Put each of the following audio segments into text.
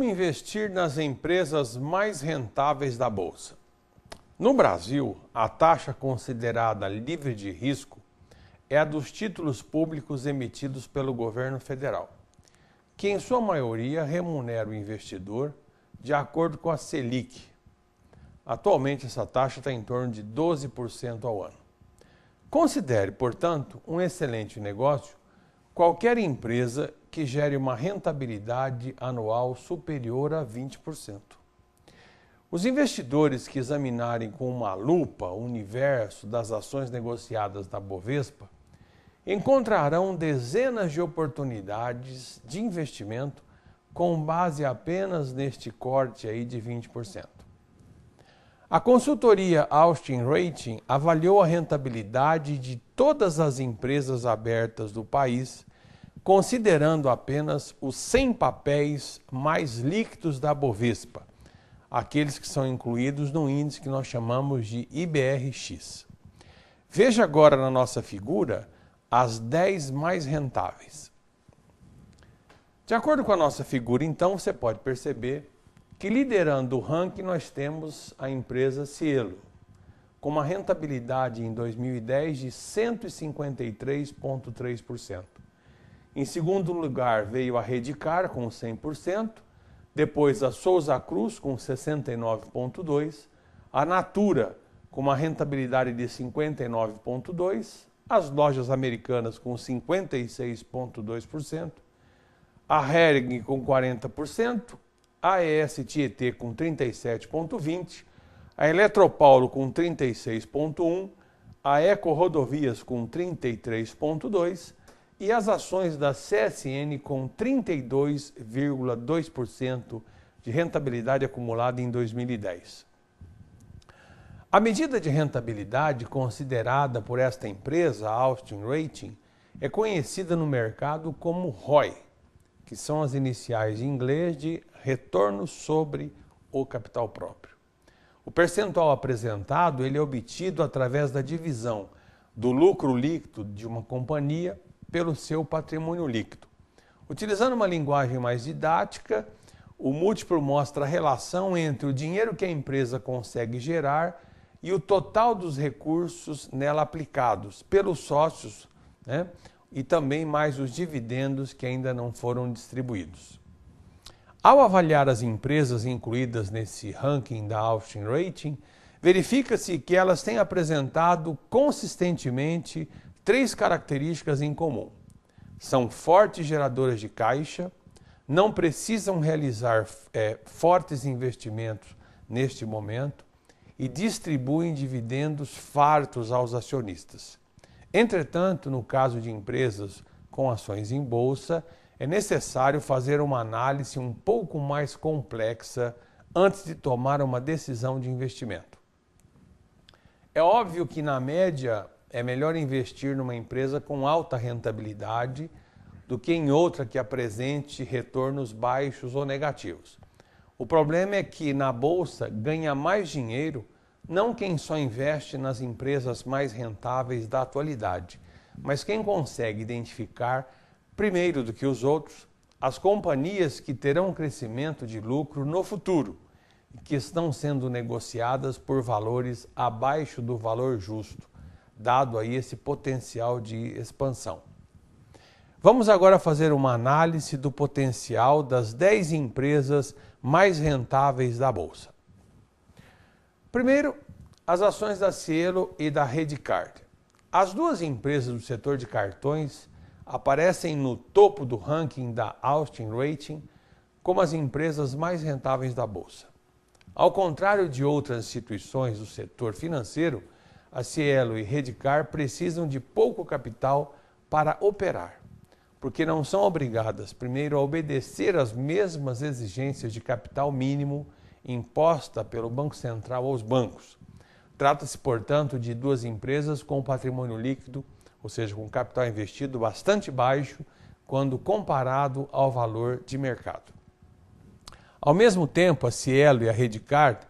Como investir nas empresas mais rentáveis da Bolsa? No Brasil, a taxa considerada livre de risco é a dos títulos públicos emitidos pelo governo federal, que em sua maioria remunera o investidor de acordo com a Selic. Atualmente, essa taxa está em torno de 12% ao ano. Considere, portanto, um excelente negócio qualquer empresa que gere uma rentabilidade anual superior a 20%. Os investidores que examinarem com uma lupa o universo das ações negociadas na Bovespa encontrarão dezenas de oportunidades de investimento com base apenas neste corte aí de 20%. A consultoria Austin Rating avaliou a rentabilidade de todas as empresas abertas do país, considerando apenas os 100 papéis mais líquidos da Bovespa, aqueles que são incluídos no índice que nós chamamos de IBRX. Veja agora na nossa figura as 10 mais rentáveis. De acordo com a nossa figura, então, você pode perceber que liderando o ranking nós temos a empresa Cielo, com uma rentabilidade em 2010 de 153,3%. Em segundo lugar veio a Reddicar com 100%, depois a Souza Cruz com 69,2%, a Natura com uma rentabilidade de 59,2%, as lojas americanas com 56,2%, a Hering com 40%, a AES Tietê com 37,20%, a Eletropaulo com 36,1%, a Eco Rodovias com 33,2% e as ações da CSN com 32,2% de rentabilidade acumulada em 2010. A medida de rentabilidade considerada por esta empresa, a Austin Rating, é conhecida no mercado como ROI, que são as iniciais em inglês de retorno sobre o capital próprio. O percentual apresentado ele é obtido através da divisão do lucro líquido de uma companhia pelo seu patrimônio líquido. Utilizando uma linguagem mais didática, o múltiplo mostra a relação entre o dinheiro que a empresa consegue gerar e o total dos recursos nela aplicados pelos sócios, e também mais os dividendos que ainda não foram distribuídos. Ao avaliar as empresas incluídas nesse ranking da Austin Rating, verifica-se que elas têm apresentado consistentemente 3 características em comum. São fortes geradoras de caixa, não precisam realizar fortes investimentos neste momento e distribuem dividendos fartos aos acionistas. Entretanto, no caso de empresas com ações em bolsa, é necessário fazer uma análise um pouco mais complexa antes de tomar uma decisão de investimento. É óbvio que, na média, é melhor investir numa empresa com alta rentabilidade do que em outra que apresente retornos baixos ou negativos. O problema é que, na bolsa, ganha mais dinheiro não quem só investe nas empresas mais rentáveis da atualidade, mas quem consegue identificar, primeiro do que os outros, as companhias que terão crescimento de lucro no futuro e que estão sendo negociadas por valores abaixo do valor justo, dado aí esse potencial de expansão. Vamos agora fazer uma análise do potencial das 10 empresas mais rentáveis da Bolsa. Primeiro, as ações da Cielo e da Reddicar. As duas empresas do setor de cartões aparecem no topo do ranking da Austin Rating como as empresas mais rentáveis da Bolsa. Ao contrário de outras instituições do setor financeiro, a Cielo e Reddicar precisam de pouco capital para operar, porque não são obrigadas, primeiro, a obedecer às mesmas exigências de capital mínimo imposta pelo Banco Central aos bancos. Trata-se, portanto, de duas empresas com patrimônio líquido, ou seja, com capital investido bastante baixo quando comparado ao valor de mercado. Ao mesmo tempo, a Cielo e a Reddicar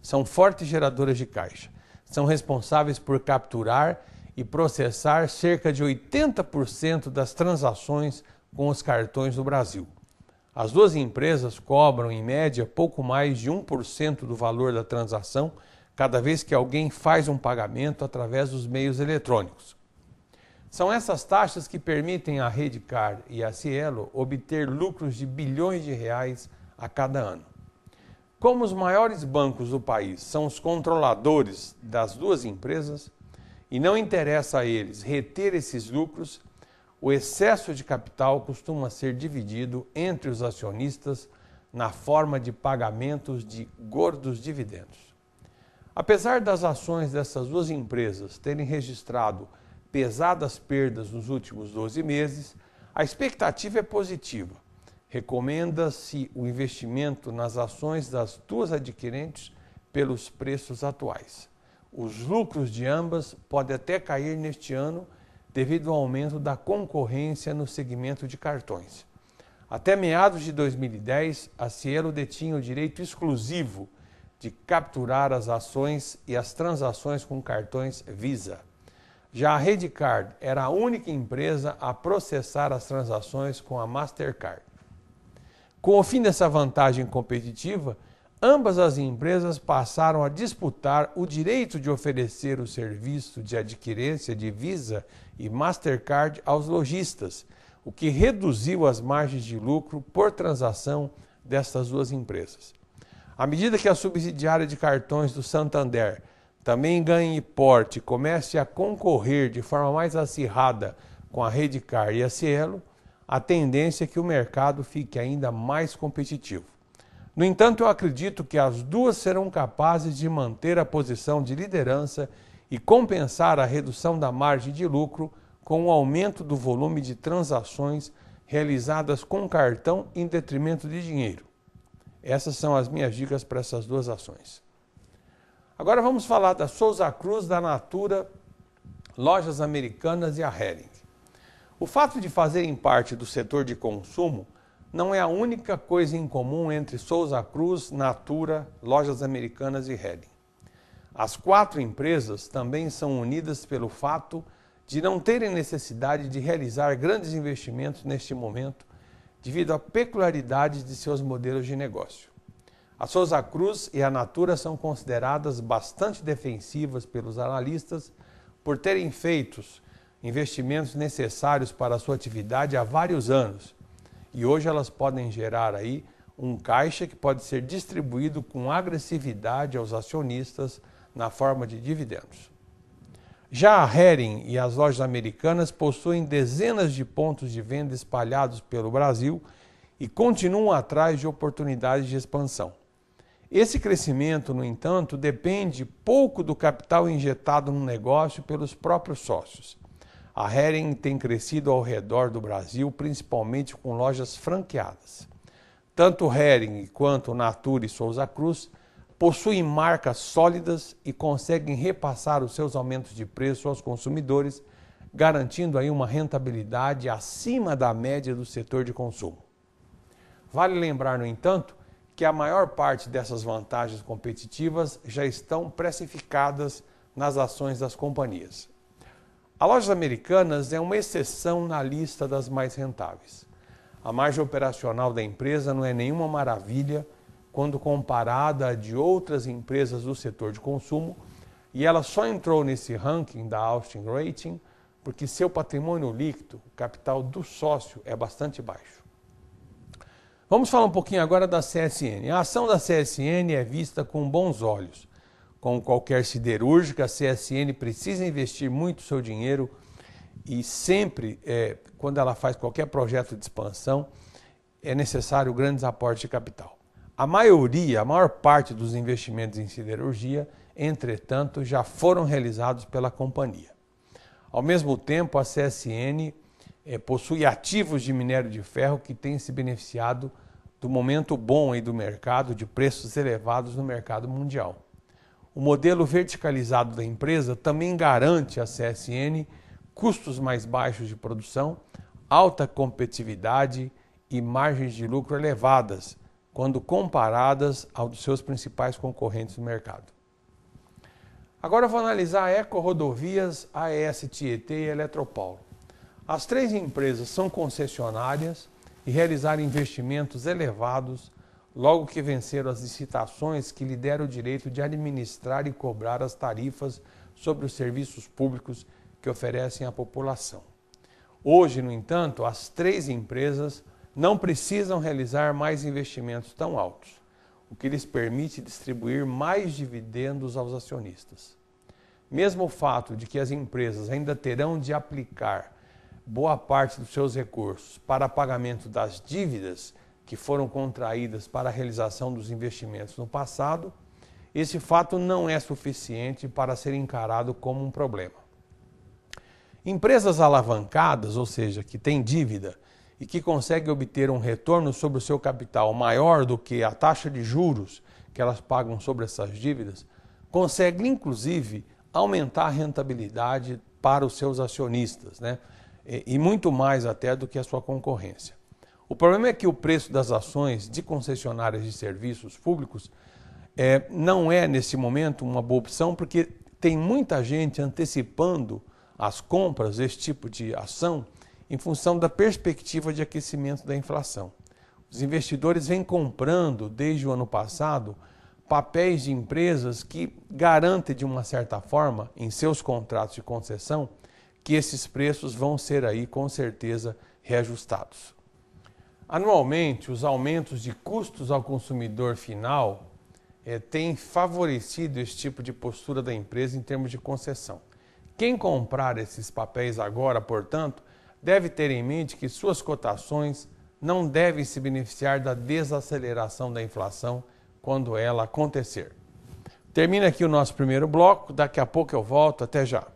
são fortes geradoras de caixa. São responsáveis por capturar e processar cerca de 80% das transações com os cartões no Brasil. As duas empresas cobram, em média, pouco mais de 1% do valor da transação cada vez que alguém faz um pagamento através dos meios eletrônicos. São essas taxas que permitem à Redcard e à Cielo obter lucros de bilhões de reais a cada ano. Como os maiores bancos do país são os controladores das duas empresas e não interessa a eles reter esses lucros, o excesso de capital costuma ser dividido entre os acionistas na forma de pagamentos de gordos dividendos. Apesar das ações dessas duas empresas terem registrado pesadas perdas nos últimos 12 meses, a expectativa é positiva. Recomenda-se o investimento nas ações das duas adquirentes pelos preços atuais. Os lucros de ambas podem até cair neste ano devido ao aumento da concorrência no segmento de cartões. Até meados de 2010, a Cielo detinha o direito exclusivo de capturar as ações e as transações com cartões Visa. Já a Redcard era a única empresa a processar as transações com a Mastercard. Com o fim dessa vantagem competitiva, ambas as empresas passaram a disputar o direito de oferecer o serviço de adquirência de Visa e Mastercard aos lojistas, o que reduziu as margens de lucro por transação destas duas empresas. À medida que a subsidiária de cartões do Santander também ganhe porte e comece a concorrer de forma mais acirrada com a Redcard e a Cielo, a tendência é que o mercado fique ainda mais competitivo. No entanto, eu acredito que as duas serão capazes de manter a posição de liderança e compensar a redução da margem de lucro com o aumento do volume de transações realizadas com cartão em detrimento de dinheiro. Essas são as minhas dicas para essas duas ações. Agora vamos falar da Souza Cruz, da Natura, Lojas Americanas e a Hering. O fato de fazerem parte do setor de consumo não é a única coisa em comum entre Souza Cruz, Natura, Lojas Americanas e Hering. As quatro empresas também são unidas pelo fato de não terem necessidade de realizar grandes investimentos neste momento, devido à peculiaridade de seus modelos de negócio. A Souza Cruz e a Natura são consideradas bastante defensivas pelos analistas por terem feito investimentos necessários para a sua atividade há vários anos, e hoje elas podem gerar aí um caixa que pode ser distribuído com agressividade aos acionistas na forma de dividendos. Já a Hering e as lojas americanas possuem dezenas de pontos de venda espalhados pelo Brasil e continuam atrás de oportunidades de expansão. Esse crescimento, no entanto, depende pouco do capital injetado no negócio pelos próprios sócios. A Hering tem crescido ao redor do Brasil, principalmente com lojas franqueadas. Tanto Hering quanto Natura e Souza Cruz possuem marcas sólidas e conseguem repassar os seus aumentos de preço aos consumidores, garantindo aí uma rentabilidade acima da média do setor de consumo. Vale lembrar, no entanto, que a maior parte dessas vantagens competitivas já estão precificadas nas ações das companhias. A Lojas Americanas é uma exceção na lista das mais rentáveis. A margem operacional da empresa não é nenhuma maravilha quando comparada a de outras empresas do setor de consumo, e ela só entrou nesse ranking da Austin Rating porque seu patrimônio líquido, o capital do sócio, é bastante baixo. Vamos falar um pouquinho agora da CSN. A ação da CSN é vista com bons olhos. Como qualquer siderúrgica, a CSN precisa investir muito seu dinheiro e sempre, quando ela faz qualquer projeto de expansão, é necessário grandes aportes de capital. A maior parte dos investimentos em siderurgia, entretanto, já foram realizados pela companhia. Ao mesmo tempo, a CSN possui ativos de minério de ferro que têm se beneficiado do momento bom aí do mercado, de preços elevados no mercado mundial. O modelo verticalizado da empresa também garante à CSN custos mais baixos de produção, alta competitividade e margens de lucro elevadas, quando comparadas aos dos seus principais concorrentes no mercado. Agora eu vou analisar a Eco Rodovias, a AES Tietê e a Eletropaulo. As três empresas são concessionárias e realizar investimentos elevados logo que venceram as licitações que lhe deram o direito de administrar e cobrar as tarifas sobre os serviços públicos que oferecem à população. Hoje, no entanto, as 3 empresas não precisam realizar mais investimentos tão altos, o que lhes permite distribuir mais dividendos aos acionistas. Mesmo o fato de que as empresas ainda terão de aplicar boa parte dos seus recursos para pagamento das dívidas que foram contraídas para a realização dos investimentos no passado, esse fato não é suficiente para ser encarado como um problema. Empresas alavancadas, ou seja, que têm dívida e que conseguem obter um retorno sobre o seu capital maior do que a taxa de juros que elas pagam sobre essas dívidas, conseguem inclusive aumentar a rentabilidade para os seus acionistas, né? E muito mais até do que a sua concorrência. O problema é que o preço das ações de concessionárias de serviços públicos não é, nesse momento, uma boa opção, porque tem muita gente antecipando as compras desse tipo de ação em função da perspectiva de aquecimento da inflação. Os investidores vêm comprando, desde o ano passado, papéis de empresas que garantem, de uma certa forma, em seus contratos de concessão, que esses preços vão ser aí, com certeza, reajustados. Anualmente, os aumentos de custos ao consumidor final têm favorecido esse tipo de postura da empresa em termos de concessão. Quem comprar esses papéis agora, portanto, deve ter em mente que suas cotações não devem se beneficiar da desaceleração da inflação quando ela acontecer. Termina aqui o nosso primeiro bloco, daqui a pouco eu volto, até já.